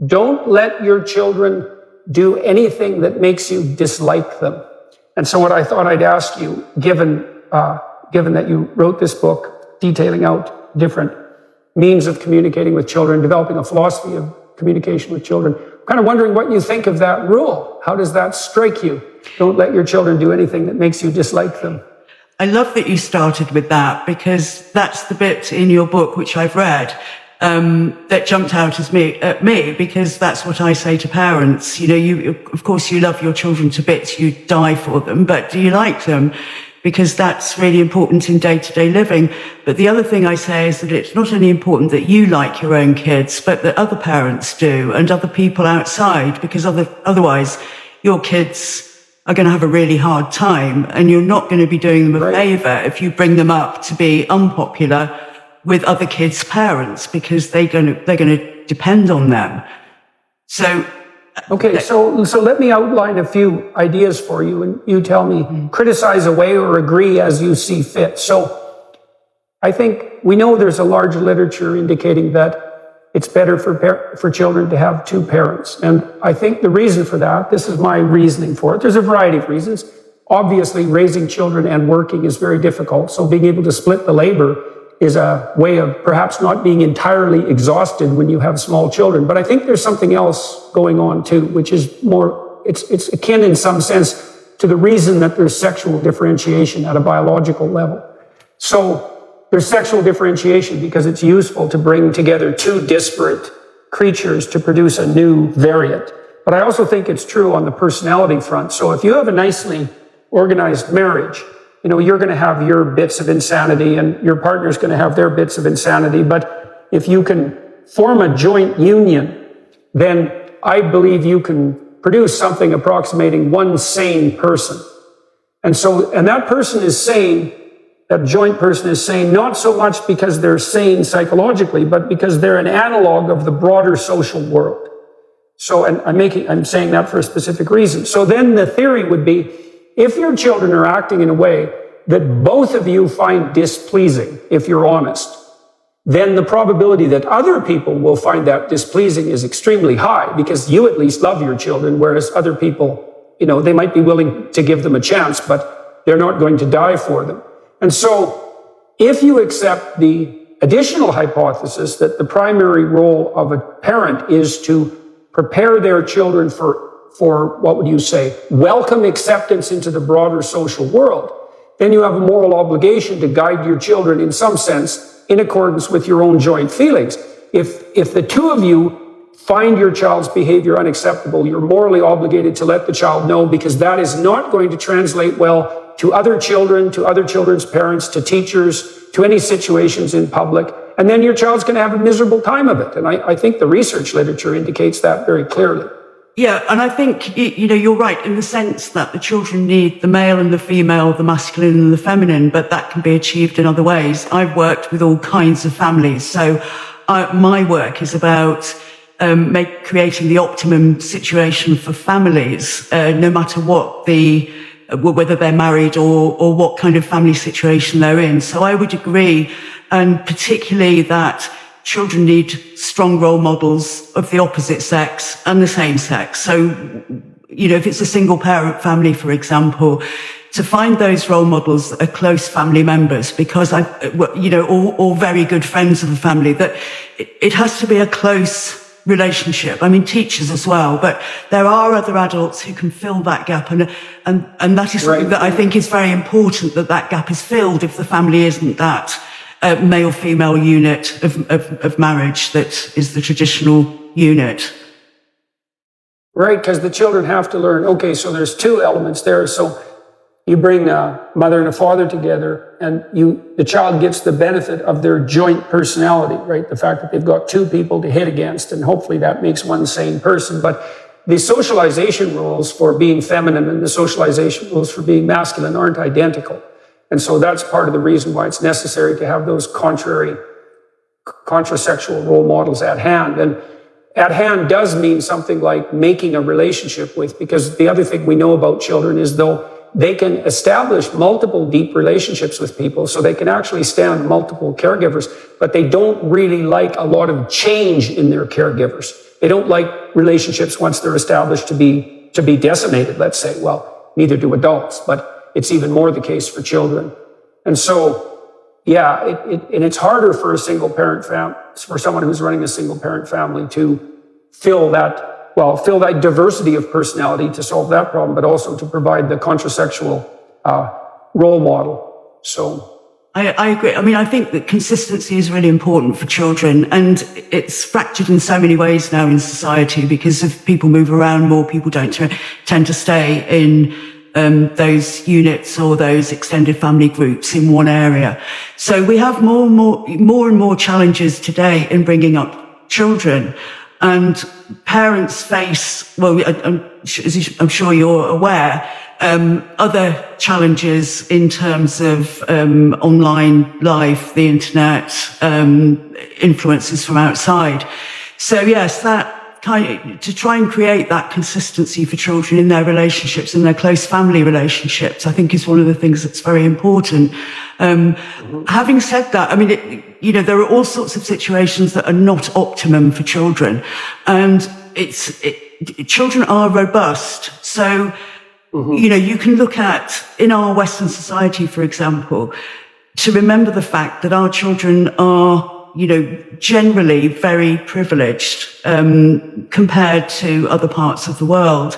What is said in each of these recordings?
don't let your children do anything that makes you dislike them. And so what I thought I'd ask you, given that you wrote this book detailing out different means of communicating with children, developing a philosophy of communication with children, I'm kind of wondering what you think of that rule. How does that strike you? Don't let your children do anything that makes you dislike them. I love that you started with that, because that's the bit in your book which I've read that jumped out at me, because that's what I say to parents. Of course, you love your children to bits, you die for them, but do you like them? Because that's really important in day-to-day living. But the other thing I say is that it's not only important that you like your own kids, but that other parents do, and other people outside, because otherwise your kids are going to have a really hard time, and you're not going to be doing them a favor if you bring them up to be unpopular with other kids' parents, because they're going to depend on them. So, okay, so let me outline a few ideas for you, and you tell me, criticize away or agree as you see fit. So I think we know there's a large literature indicating that it's better for children to have two parents. And I think the reason for that, this is my reasoning for it, there's a variety of reasons. Obviously, raising children and working is very difficult, so being able to split the labor is a way of perhaps not being entirely exhausted when you have small children. But I think there's something else going on too, which is more, it's akin in some sense to the reason that there's sexual differentiation at a biological level. So there's sexual differentiation because it's useful to bring together two disparate creatures to produce a new variant. But I also think it's true on the personality front. So if you have a nicely organized marriage, you're going to have your bits of insanity and your partner's going to have their bits of insanity. But if you can form a joint union, then I believe you can produce something approximating one sane person. And that person is sane, that joint person is sane, not so much because they're sane psychologically, but because they're an analog of the broader social world. So, and I'm saying that for a specific reason. So then the theory would be, if your children are acting in a way that both of you find displeasing, if you're honest, then the probability that other people will find that displeasing is extremely high, because you at least love your children, whereas other people, they might be willing to give them a chance, but they're not going to die for them. And so if you accept the additional hypothesis that the primary role of a parent is to prepare their children for what would you say, welcome acceptance into the broader social world, then you have a moral obligation to guide your children in some sense in accordance with your own joint feelings. If the two of you find your child's behavior unacceptable, you're morally obligated to let the child know, because that is not going to translate well to other children, to other children's parents, to teachers, to any situations in public. And then your child's going to have a miserable time of it. And I think the research literature indicates that very clearly. Yeah, and I think, you're right in the sense that the children need the male and the female, the masculine and the feminine, but that can be achieved in other ways. I've worked with all kinds of families, so my work is about creating the optimum situation for families, no matter what whether they're married or what kind of family situation they're in. So I would agree, and particularly that children need strong role models of the opposite sex and the same sex. So, if it's a single parent family, for example, to find those role models that are close family members, because or very good friends of the family, that it has to be a close relationship. I mean, teachers as well, but there are other adults who can fill that gap. And that is something that I think is very important, that gap is filled if the family isn't that male-female unit of marriage that is the traditional unit. Right, because the children have to learn, okay, so there's two elements there. So you bring a mother and a father together, and the child gets the benefit of their joint personality, right? The fact that they've got two people to hit against, and hopefully that makes one sane person. But the socialization rules for being feminine and the socialization rules for being masculine aren't identical. And so that's part of the reason why it's necessary to have those contrasexual role models at hand. And at hand does mean something like making a relationship with, because the other thing we know about children is, though they can establish multiple deep relationships with people, so they can actually stand multiple caregivers, but they don't really like a lot of change in their caregivers. They don't like relationships once they're established to be decimated, let's say. Well, neither do adults, but it's even more the case for children. And so, yeah, and it's harder for a single parent for someone who's running a single parent family to fill that diversity of personality to solve that problem, but also to provide the contrasexual role model. So I agree. I mean, I think that consistency is really important for children, and it's fractured in so many ways now in society because if people move around more, people don't tend to stay in those units or those extended family groups in one area. So we have more and more challenges today in bringing up children. And parents face, well, I'm sure you're aware, other challenges in terms of online life, the internet, influences from outside. So yes, that to try and create that consistency for children in their relationships, in their close family relationships, I think is one of the things that's very important. Having said that, I mean, there are all sorts of situations that are not optimum for children, and children are robust. So, you can look at, in our Western society, for example, to remember the fact that our children are, generally very privileged, compared to other parts of the world.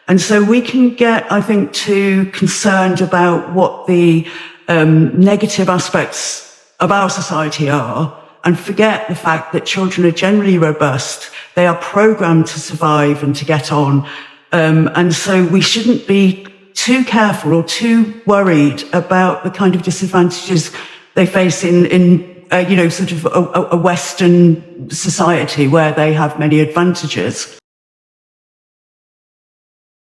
And so we can get, I think, too concerned about what the negative aspects of our society are and forget the fact that children are generally robust. They are programmed to survive and to get on. And so we shouldn't be too careful or too worried about the kind of disadvantages they face in sort of a Western society where they have many advantages.